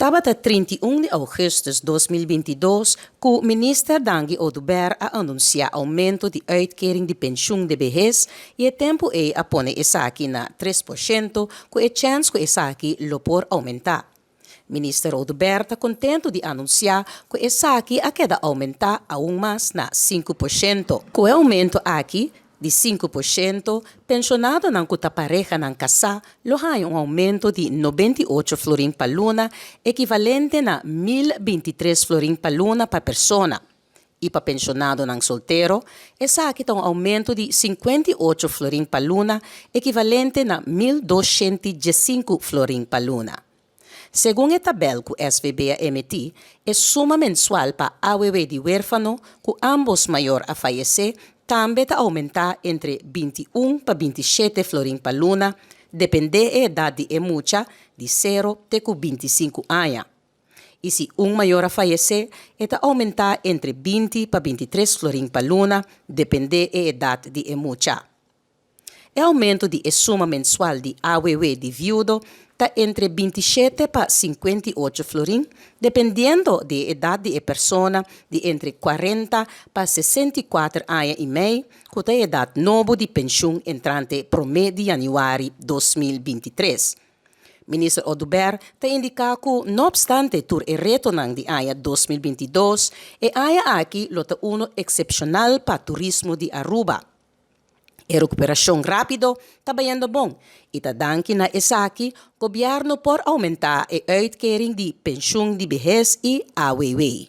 Sábado 31 de augustus 2022, o minister Dangi Oduber a anuncia aumento de uitkering de pensioen de vejez e tempo a pone isaki na 3%, com a chance que isaki lo por aumentar. Minister Oduber está contento de anunciar que isaki a queda aumentar aún mais na 5%. Com o aumento aqui de 5%, pensionado ng kutapareha ng kasa lohay aumento de 98 florin pa luna, equivalente na 1,023 florin pa luna pa persona. E pa pensionado ng soltero, sakit ang aumento de 58 florin pa luna, equivalente na 1,215 florin pa luna. Según a tabela que o SVB emite, é suma mensual para AWW de huérfano, que ambos maior a falecer, também está aumentar entre 21 para 27 florin pa luna, depende da idade de mucha, de 0 até 25 anos. E se maior a falecer, está aumentar entre 20 para 23 florin pa luna, depende da idade de mucha. O aumento de suma mensual de AWW de viudo está entre 27 para 58 florin, dependendo da idade de persona de entre 40 para 64 anos e meio, com a idade nova de pensão entrante promédio de januário 2023. Minister Oduber está indicado que, não obstante o retorno de ano 2022, ano aqui lota excepcional para turismo de Aruba. A recuperação rápido está bem bom e está dando na ESAKI governo por aumentar a uitkering de pensão de vejez e AWW.